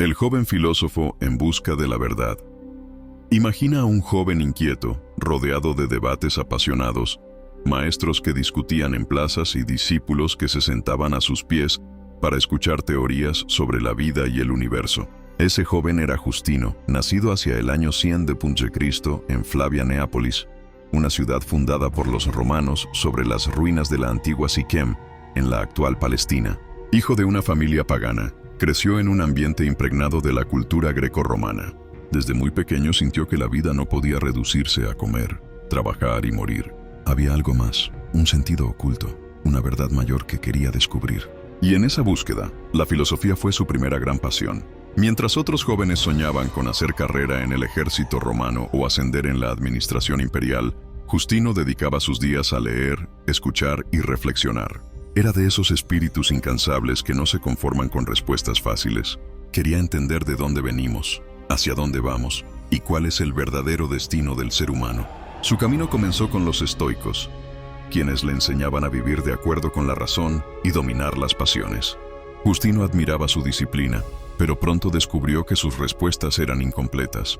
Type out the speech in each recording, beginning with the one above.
El joven filósofo en busca de la verdad. Imagina a un joven inquieto, rodeado de debates apasionados, maestros que discutían en plazas y discípulos que se sentaban a sus pies para escuchar teorías sobre la vida y el universo. Ese joven era Justino, nacido hacia el año 100 de Punce Cristo en Flavia Neápolis, una ciudad fundada por los romanos sobre las ruinas de la antigua Siquem, en la actual Palestina. Hijo de una familia pagana, creció en un ambiente impregnado de la cultura grecorromana. Desde muy pequeño sintió que la vida no podía reducirse a comer, trabajar y morir. Había algo más, un sentido oculto, una verdad mayor que quería descubrir. Y en esa búsqueda, la filosofía fue su primera gran pasión. Mientras otros jóvenes soñaban con hacer carrera en el ejército romano o ascender en la administración imperial, Justino dedicaba sus días a leer, escuchar y reflexionar. Era de esos espíritus incansables que no se conforman con respuestas fáciles. Quería entender de dónde venimos, hacia dónde vamos y cuál es el verdadero destino del ser humano. Su camino comenzó con los estoicos, quienes le enseñaban a vivir de acuerdo con la razón y dominar las pasiones. Justino admiraba su disciplina, pero pronto descubrió que sus respuestas eran incompletas.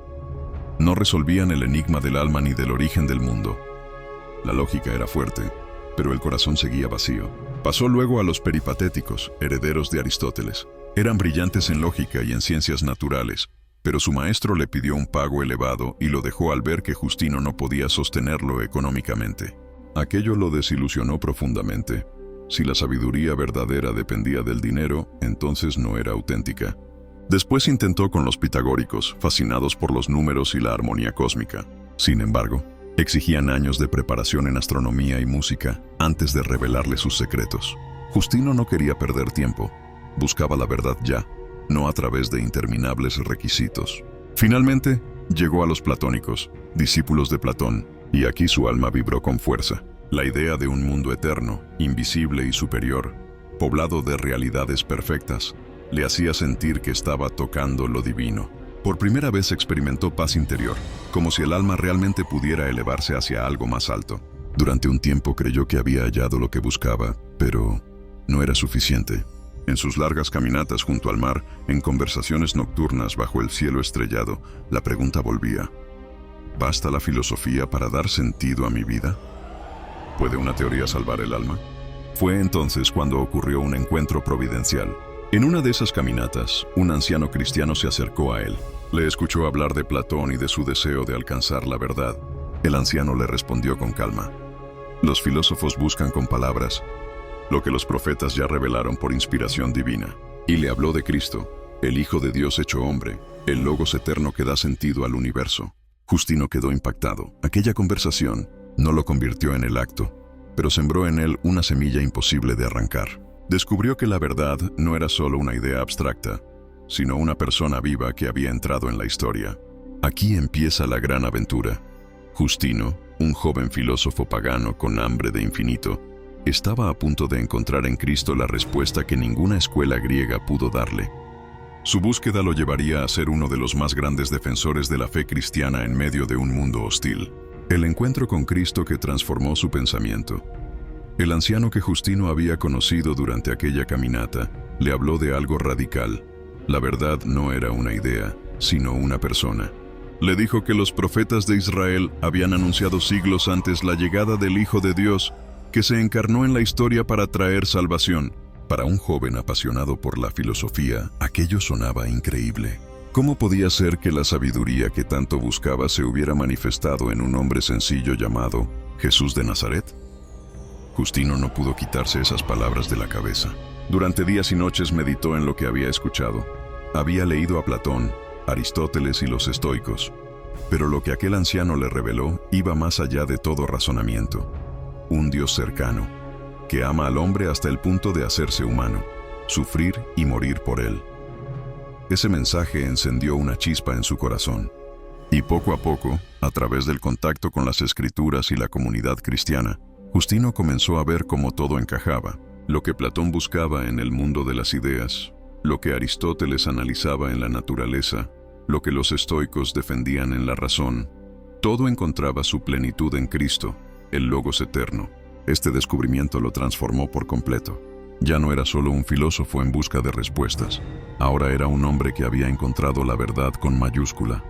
No resolvían el enigma del alma ni del origen del mundo. La lógica era fuerte, pero el corazón seguía vacío. Pasó luego a los peripatéticos, herederos de Aristóteles. Eran brillantes en lógica y en ciencias naturales, pero su maestro le pidió un pago elevado y lo dejó al ver que Justino no podía sostenerlo económicamente. Aquello lo desilusionó profundamente. Si la sabiduría verdadera dependía del dinero, entonces no era auténtica. Después intentó con los pitagóricos, fascinados por los números y la armonía cósmica. Sin embargo, exigían años de preparación en astronomía y música antes de revelarle sus secretos. Justino no quería perder tiempo. Buscaba la verdad ya, no a través de interminables requisitos. Finalmente, llegó a los platónicos, discípulos de Platón, y aquí su alma vibró con fuerza. La idea de un mundo eterno, invisible y superior, poblado de realidades perfectas, le hacía sentir que estaba tocando lo divino. Por primera vez experimentó paz interior, como si el alma realmente pudiera elevarse hacia algo más alto. Durante un tiempo creyó que había hallado lo que buscaba, pero no era suficiente. En sus largas caminatas junto al mar, en conversaciones nocturnas bajo el cielo estrellado, la pregunta volvía: ¿basta la filosofía para dar sentido a mi vida? ¿Puede una teoría salvar el alma? Fue entonces cuando ocurrió un encuentro providencial. En una de esas caminatas, un anciano cristiano se acercó a él. Le escuchó hablar de Platón y de su deseo de alcanzar la verdad. El anciano le respondió con calma: los filósofos buscan con palabras lo que los profetas ya revelaron por inspiración divina. Y le habló de Cristo, el Hijo de Dios hecho hombre, el Logos eterno que da sentido al universo. Justino quedó impactado. Aquella conversación no lo convirtió en el acto, pero sembró en él una semilla imposible de arrancar. Descubrió que la verdad no era solo una idea abstracta, sino una persona viva que había entrado en la historia. Aquí empieza la gran aventura. Justino, un joven filósofo pagano con hambre de infinito, estaba a punto de encontrar en Cristo la respuesta que ninguna escuela griega pudo darle. Su búsqueda lo llevaría a ser uno de los más grandes defensores de la fe cristiana en medio de un mundo hostil. El encuentro con Cristo que transformó su pensamiento. El anciano que Justino había conocido durante aquella caminata le habló de algo radical. La verdad no era una idea, sino una persona. Le dijo que los profetas de Israel habían anunciado siglos antes la llegada del Hijo de Dios, que se encarnó en la historia para traer salvación. Para un joven apasionado por la filosofía, aquello sonaba increíble. ¿Cómo podía ser que la sabiduría que tanto buscaba se hubiera manifestado en un hombre sencillo llamado Jesús de Nazaret? Justino no pudo quitarse esas palabras de la cabeza. Durante días y noches meditó en lo que había escuchado. Había leído a Platón, Aristóteles y los estoicos, pero lo que aquel anciano le reveló iba más allá de todo razonamiento. Un Dios cercano, que ama al hombre hasta el punto de hacerse humano, sufrir y morir por él. Ese mensaje encendió una chispa en su corazón, y poco a poco, a través del contacto con las Escrituras y la comunidad cristiana, Justino comenzó a ver cómo todo encajaba, lo que Platón buscaba en el mundo de las ideas, lo que Aristóteles analizaba en la naturaleza, lo que los estoicos defendían en la razón. Todo encontraba su plenitud en Cristo, el Logos eterno. Este descubrimiento lo transformó por completo. Ya no era solo un filósofo en busca de respuestas. Ahora era un hombre que había encontrado la verdad con mayúscula.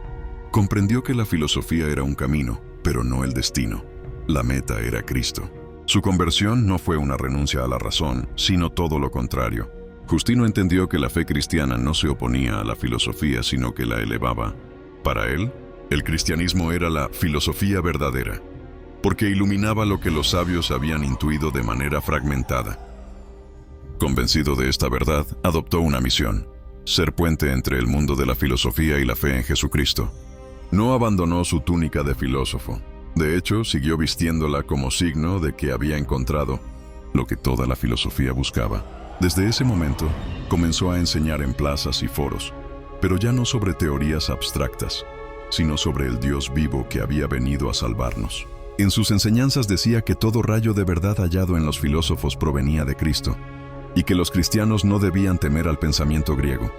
Comprendió que la filosofía era un camino, pero no el destino. La meta era Cristo. Su conversión no fue una renuncia a la razón, sino todo lo contrario. Justino entendió que la fe cristiana no se oponía a la filosofía, sino que la elevaba. Para él, el cristianismo era la filosofía verdadera, porque iluminaba lo que los sabios habían intuido de manera fragmentada. Convencido de esta verdad, adoptó una misión: ser puente entre el mundo de la filosofía y la fe en Jesucristo. No abandonó su túnica de filósofo. De hecho, siguió vistiéndola como signo de que había encontrado lo que toda la filosofía buscaba. Desde ese momento, comenzó a enseñar en plazas y foros, pero ya no sobre teorías abstractas, sino sobre el Dios vivo que había venido a salvarnos. En sus enseñanzas decía que todo rayo de verdad hallado en los filósofos provenía de Cristo, y que los cristianos no debían temer al pensamiento griego,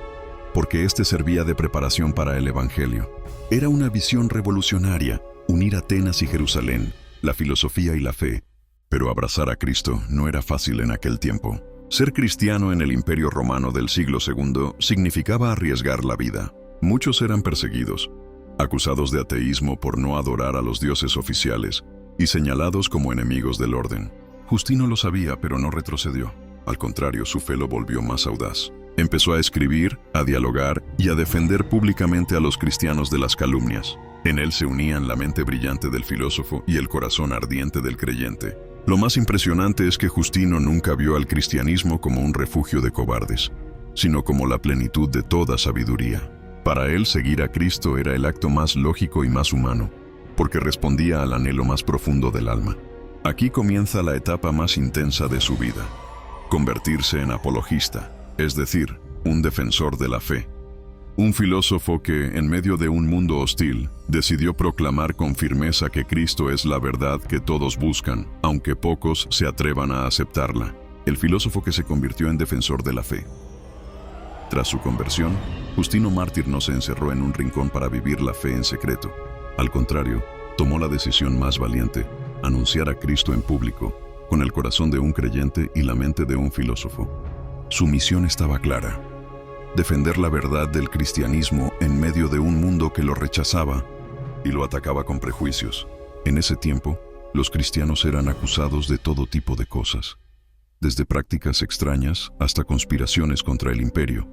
porque éste servía de preparación para el Evangelio. Era una visión revolucionaria, unir Atenas y Jerusalén, la filosofía y la fe, pero abrazar a Cristo no era fácil en aquel tiempo. Ser cristiano en el Imperio Romano del siglo II significaba arriesgar la vida. Muchos eran perseguidos, acusados de ateísmo por no adorar a los dioses oficiales y señalados como enemigos del orden. Justino lo sabía, pero no retrocedió. Al contrario, su fe lo volvió más audaz. Empezó a escribir, a dialogar y a defender públicamente a los cristianos de las calumnias. En él se unían la mente brillante del filósofo y el corazón ardiente del creyente. Lo más impresionante es que Justino nunca vio al cristianismo como un refugio de cobardes, sino como la plenitud de toda sabiduría. Para él, seguir a Cristo era el acto más lógico y más humano, porque respondía al anhelo más profundo del alma. Aquí comienza la etapa más intensa de su vida: convertirse en apologista, es decir, un defensor de la fe. Un filósofo que, en medio de un mundo hostil, decidió proclamar con firmeza que Cristo es la verdad que todos buscan, aunque pocos se atrevan a aceptarla. El filósofo que se convirtió en defensor de la fe. Tras su conversión, Justino Mártir no se encerró en un rincón para vivir la fe en secreto. Al contrario, tomó la decisión más valiente: anunciar a Cristo en público, con el corazón de un creyente y la mente de un filósofo. Su misión estaba clara: defender la verdad del cristianismo en medio de un mundo que lo rechazaba y lo atacaba con prejuicios. En ese tiempo, los cristianos eran acusados de todo tipo de cosas, desde prácticas extrañas hasta conspiraciones contra el imperio.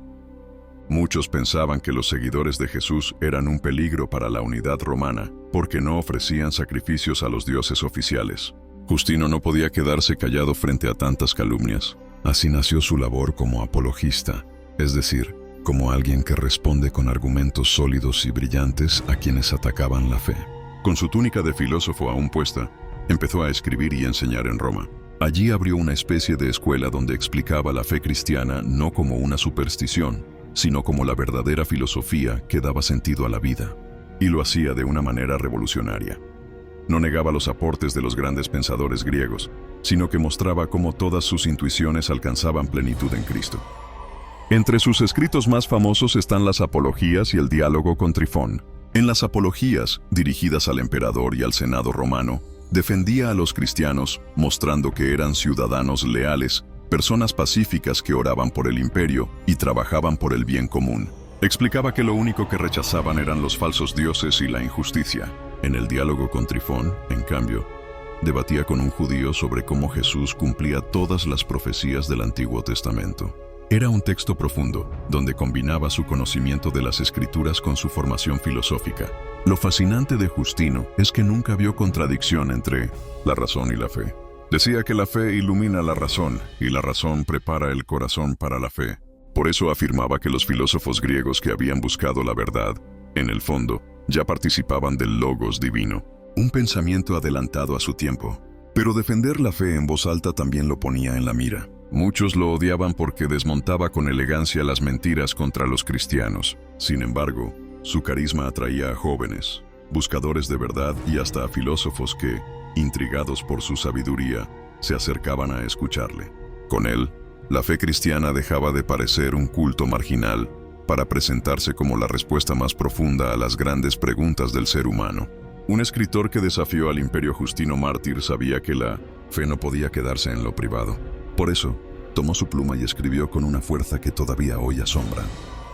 Muchos pensaban que los seguidores de Jesús eran un peligro para la unidad romana porque no ofrecían sacrificios a los dioses oficiales. Justino no podía quedarse callado frente a tantas calumnias. Así nació su labor como apologista, es decir, como alguien que responde con argumentos sólidos y brillantes a quienes atacaban la fe. Con su túnica de filósofo aún puesta, empezó a escribir y enseñar en Roma. Allí abrió una especie de escuela donde explicaba la fe cristiana no como una superstición, sino como la verdadera filosofía que daba sentido a la vida. Y lo hacía de una manera revolucionaria. No negaba los aportes de los grandes pensadores griegos, sino que mostraba cómo todas sus intuiciones alcanzaban plenitud en Cristo. Entre sus escritos más famosos están las Apologías y el diálogo con Trifón. En las Apologías, dirigidas al emperador y al senado romano, defendía a los cristianos, mostrando que eran ciudadanos leales, personas pacíficas que oraban por el imperio y trabajaban por el bien común. Explicaba que lo único que rechazaban eran los falsos dioses y la injusticia. En el diálogo con Trifón, en cambio, debatía con un judío sobre cómo Jesús cumplía todas las profecías del Antiguo Testamento. Era un texto profundo, donde combinaba su conocimiento de las Escrituras con su formación filosófica. Lo fascinante de Justino es que nunca vio contradicción entre la razón y la fe. Decía que la fe ilumina la razón, y la razón prepara el corazón para la fe. Por eso afirmaba que los filósofos griegos que habían buscado la verdad, en el fondo, ya participaban del logos divino, un pensamiento adelantado a su tiempo. Pero defender la fe en voz alta también lo ponía en la mira. Muchos lo odiaban porque desmontaba con elegancia las mentiras contra los cristianos. Sin embargo, su carisma atraía a jóvenes, buscadores de verdad y hasta a filósofos que, intrigados por su sabiduría, se acercaban a escucharle. Con él, la fe cristiana dejaba de parecer un culto marginal para presentarse como la respuesta más profunda a las grandes preguntas del ser humano. Un escritor que desafió al imperio Justino Mártir sabía que la fe no podía quedarse en lo privado. Por eso, Tomó su pluma y escribió con una fuerza que todavía hoy asombra.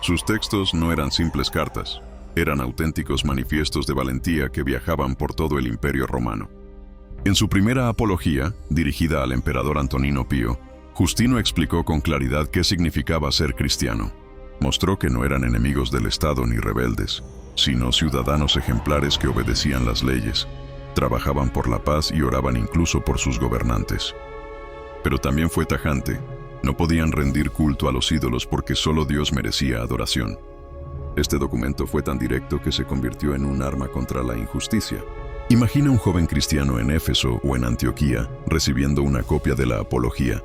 Sus textos no eran simples cartas, eran auténticos manifiestos de valentía que viajaban por todo el Imperio Romano. En su primera apología, dirigida al emperador Antonino Pío, Justino explicó con claridad qué significaba ser cristiano. Mostró que no eran enemigos del Estado ni rebeldes, sino ciudadanos ejemplares que obedecían las leyes, trabajaban por la paz y oraban incluso por sus gobernantes. Pero también fue tajante: no podían rendir culto a los ídolos porque solo Dios merecía adoración. Este documento fue tan directo que se convirtió en un arma contra la injusticia. Imagina un joven cristiano en Éfeso o en Antioquía recibiendo una copia de la Apología.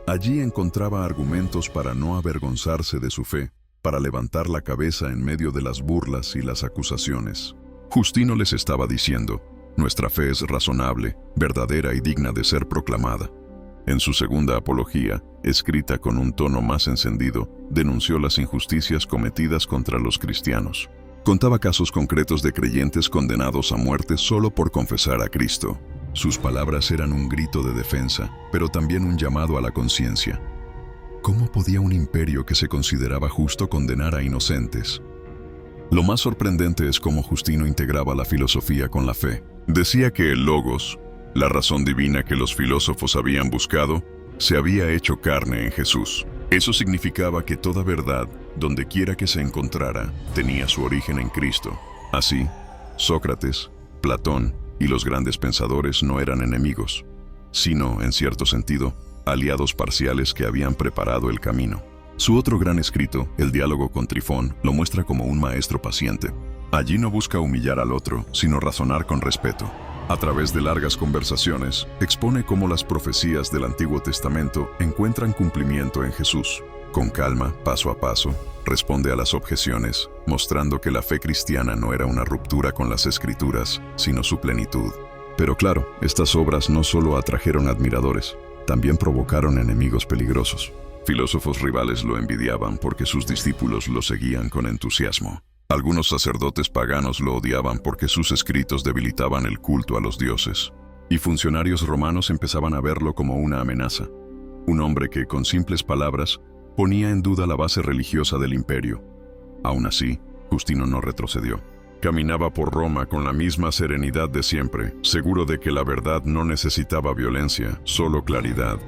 Allí encontraba argumentos para no avergonzarse de su fe, para levantar la cabeza en medio de las burlas y las acusaciones. Justino les estaba diciendo: nuestra fe es razonable, verdadera y digna de ser proclamada. En su segunda apología, escrita con un tono más encendido, denunció las injusticias cometidas contra los cristianos. Contaba casos concretos de creyentes condenados a muerte solo por confesar a Cristo. Sus palabras eran un grito de defensa, pero también un llamado a la conciencia. ¿Cómo podía un imperio que se consideraba justo condenar a inocentes? Lo más sorprendente es cómo Justino integraba la filosofía con la fe. Decía que el Logos, la razón divina que los filósofos habían buscado, se había hecho carne en Jesús. Eso significaba que toda verdad, donde quiera que se encontrara, tenía su origen en Cristo. Así, Sócrates, Platón y los grandes pensadores no eran enemigos, sino, en cierto sentido, aliados parciales que habían preparado el camino. Su otro gran escrito, el diálogo con Trifón, lo muestra como un maestro paciente. Allí no busca humillar al otro, sino razonar con respeto. A través de largas conversaciones, expone cómo las profecías del Antiguo Testamento encuentran cumplimiento en Jesús. Con calma, paso a paso, responde a las objeciones, mostrando que la fe cristiana no era una ruptura con las Escrituras, sino su plenitud. Pero claro, estas obras no solo atrajeron admiradores, también provocaron enemigos peligrosos. Filósofos rivales lo envidiaban porque sus discípulos lo seguían con entusiasmo. Algunos sacerdotes paganos lo odiaban porque sus escritos debilitaban el culto a los dioses. Y funcionarios romanos empezaban a verlo como una amenaza. Un hombre que, con simples palabras, ponía en duda la base religiosa del imperio. Aún así, Justino no retrocedió. Caminaba por Roma con la misma serenidad de siempre, seguro de que la verdad no necesitaba violencia, solo claridad.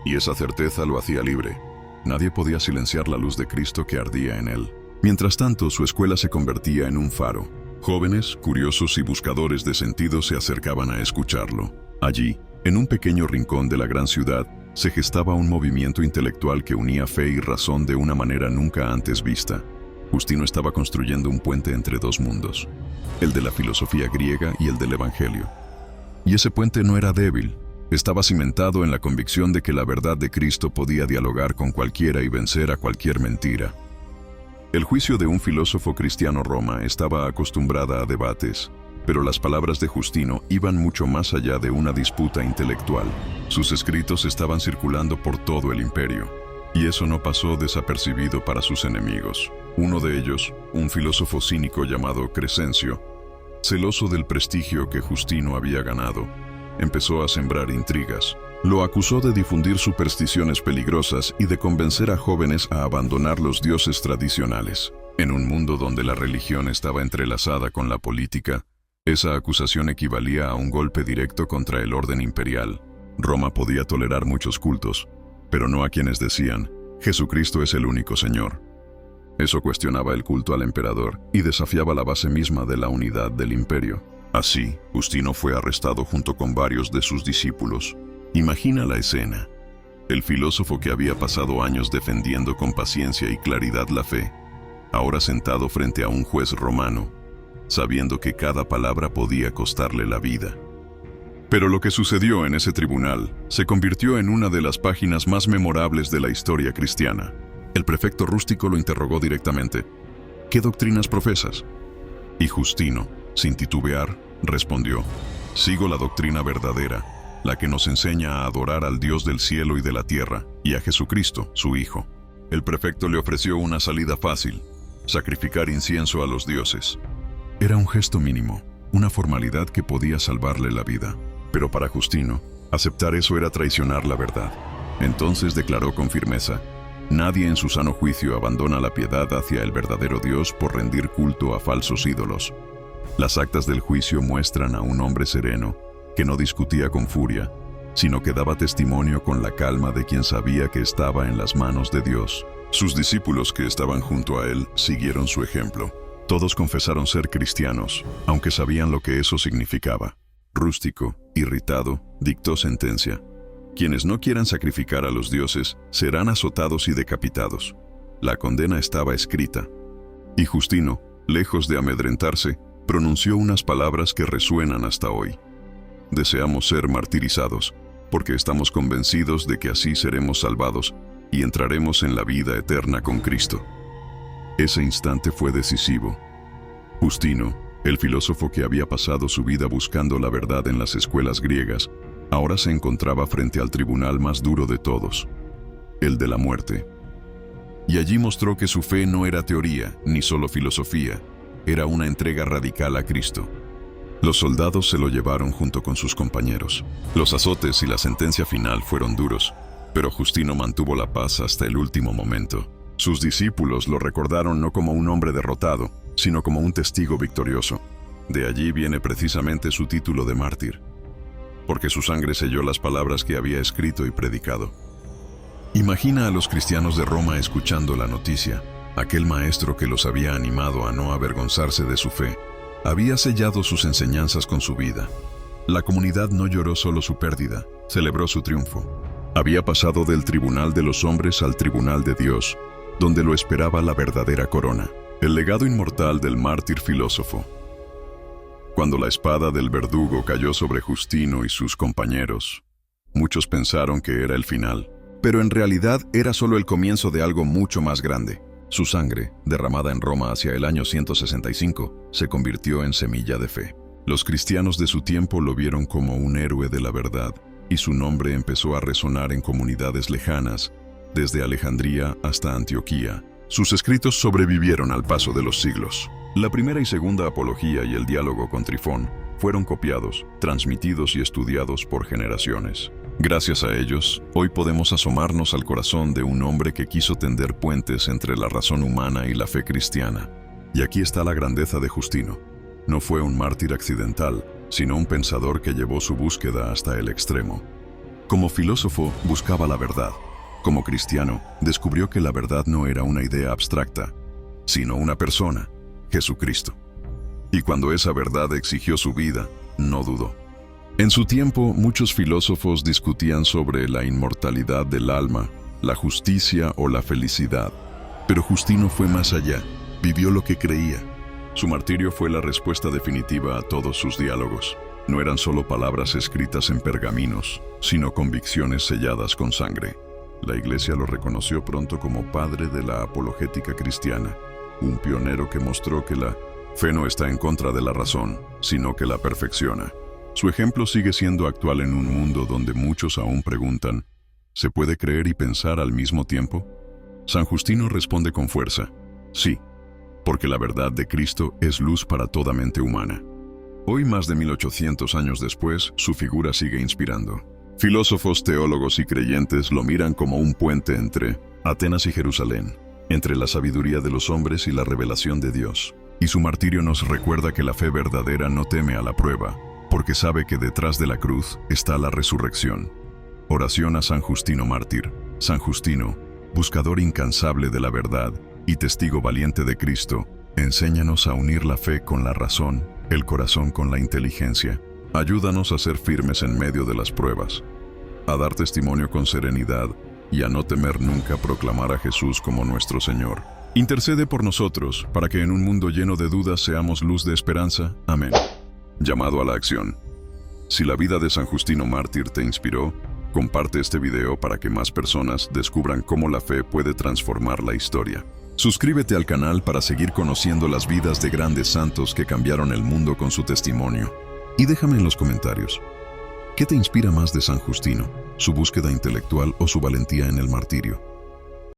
Y esa certeza lo hacía libre. Nadie podía silenciar la luz de Cristo que ardía en él. Mientras tanto, su escuela se convertía en un faro. Jóvenes, curiosos y buscadores de sentido se acercaban a escucharlo. Allí, en un pequeño rincón de la gran ciudad, se gestaba un movimiento intelectual que unía fe y razón de una manera nunca antes vista. Justino estaba construyendo un puente entre dos mundos, el de la filosofía griega y el del Evangelio. Y ese puente no era débil, estaba cimentado en la convicción de que la verdad de Cristo podía dialogar con cualquiera y vencer a cualquier mentira. El juicio de un filósofo cristiano Roma estaba acostumbrada a debates, pero las palabras de Justino iban mucho más allá de una disputa intelectual. Sus escritos estaban circulando por todo el imperio, y eso no pasó desapercibido para sus enemigos. Uno de ellos, un filósofo cínico llamado Crescencio, celoso del prestigio que Justino había ganado, empezó a sembrar intrigas. Lo acusó de difundir supersticiones peligrosas y de convencer a jóvenes a abandonar los dioses tradicionales. En un mundo donde la religión estaba entrelazada con la política, esa acusación equivalía a un golpe directo contra el orden imperial. Roma podía tolerar muchos cultos, pero no a quienes decían: Jesucristo es el único Señor. Eso cuestionaba el culto al emperador y desafiaba la base misma de la unidad del imperio. Así, Justino fue arrestado junto con varios de sus discípulos. Imagina la escena. El filósofo que había pasado años defendiendo con paciencia y claridad la fe, ahora sentado frente a un juez romano, sabiendo que cada palabra podía costarle la vida. Pero lo que sucedió en ese tribunal se convirtió en una de las páginas más memorables de la historia cristiana. El prefecto rústico lo interrogó directamente: ¿qué doctrinas profesas? Y Justino, sin titubear, respondió: sigo la doctrina verdadera, la que nos enseña a adorar al Dios del cielo y de la tierra, y a Jesucristo, su Hijo. El prefecto le ofreció una salida fácil: sacrificar incienso a los dioses. Era un gesto mínimo, una formalidad que podía salvarle la vida. Pero para Justino, aceptar eso era traicionar la verdad. Entonces declaró con firmeza: nadie en su sano juicio abandona la piedad hacia el verdadero Dios por rendir culto a falsos ídolos. Las actas del juicio muestran a un hombre sereno, que no discutía con furia, sino que daba testimonio con la calma de quien sabía que estaba en las manos de Dios. Sus discípulos que estaban junto a él siguieron su ejemplo. Todos confesaron ser cristianos, aunque sabían lo que eso significaba. Rústico, irritado, dictó sentencia: quienes no quieran sacrificar a los dioses serán azotados y decapitados. La condena estaba escrita. Y Justino, lejos de amedrentarse, pronunció unas palabras que resuenan hasta hoy: deseamos ser martirizados, porque estamos convencidos de que así seremos salvados y entraremos en la vida eterna con Cristo. Ese instante fue decisivo. Justino, el filósofo que había pasado su vida buscando la verdad en las escuelas griegas, ahora se encontraba frente al tribunal más duro de todos, el de la muerte. Y allí mostró que su fe no era teoría, ni solo filosofía, era una entrega radical a Cristo. Los soldados se lo llevaron junto con sus compañeros. Los azotes y la sentencia final fueron duros, pero Justino mantuvo la paz hasta el último momento. Sus discípulos lo recordaron no como un hombre derrotado, sino como un testigo victorioso. De allí viene precisamente su título de mártir, porque su sangre selló las palabras que había escrito y predicado. Imagina a los cristianos de Roma escuchando la noticia. Aquel maestro que los había animado a no avergonzarse de su fe, había sellado sus enseñanzas con su vida. La comunidad no lloró solo su pérdida, celebró su triunfo. Había pasado del tribunal de los hombres al tribunal de Dios, donde lo esperaba la verdadera corona, el legado inmortal del mártir filósofo. Cuando la espada del verdugo cayó sobre Justino y sus compañeros, muchos pensaron que era el final, pero en realidad era solo el comienzo de algo mucho más grande. Su sangre, derramada en Roma hacia el año 165, se convirtió en semilla de fe. Los cristianos de su tiempo lo vieron como un héroe de la verdad, y su nombre empezó a resonar en comunidades lejanas, desde Alejandría hasta Antioquía. Sus escritos sobrevivieron al paso de los siglos. La primera y segunda apología y el diálogo con Trifón fueron copiados, transmitidos y estudiados por generaciones. Gracias a ellos, hoy podemos asomarnos al corazón de un hombre que quiso tender puentes entre la razón humana y la fe cristiana. Y aquí está la grandeza de Justino. No fue un mártir accidental, sino un pensador que llevó su búsqueda hasta el extremo. Como filósofo, buscaba la verdad. Como cristiano, descubrió que la verdad no era una idea abstracta, sino una persona, Jesucristo. Y cuando esa verdad exigió su vida, no dudó. En su tiempo, muchos filósofos discutían sobre la inmortalidad del alma, la justicia o la felicidad. Pero Justino fue más allá, vivió lo que creía. Su martirio fue la respuesta definitiva a todos sus diálogos. No eran solo palabras escritas en pergaminos, sino convicciones selladas con sangre. La Iglesia lo reconoció pronto como padre de la apologética cristiana, un pionero que mostró que la fe no está en contra de la razón, sino que la perfecciona. Su ejemplo sigue siendo actual en un mundo donde muchos aún preguntan: ¿se puede creer y pensar al mismo tiempo? San Justino responde con fuerza: sí, porque la verdad de Cristo es luz para toda mente humana. Hoy, más de 1800 años después, su figura sigue inspirando. Filósofos, teólogos y creyentes lo miran como un puente entre Atenas y Jerusalén, entre la sabiduría de los hombres y la revelación de Dios. Y su martirio nos recuerda que la fe verdadera no teme a la prueba, porque sabe que detrás de la cruz está la resurrección. Oración a San Justino mártir. San Justino, buscador incansable de la verdad y testigo valiente de Cristo, enséñanos a unir la fe con la razón, el corazón con la inteligencia. Ayúdanos a ser firmes en medio de las pruebas, a dar testimonio con serenidad y a no temer nunca proclamar a Jesús como nuestro Señor. Intercede por nosotros, para que en un mundo lleno de dudas seamos luz de esperanza. Amén. Llamado a la acción. Si la vida de San Justino mártir te inspiró, comparte este video para que más personas descubran cómo la fe puede transformar la historia. Suscríbete al canal para seguir conociendo las vidas de grandes santos que cambiaron el mundo con su testimonio. Y déjame en los comentarios, ¿qué te inspira más de San Justino? ¿Su búsqueda intelectual o su valentía en el martirio?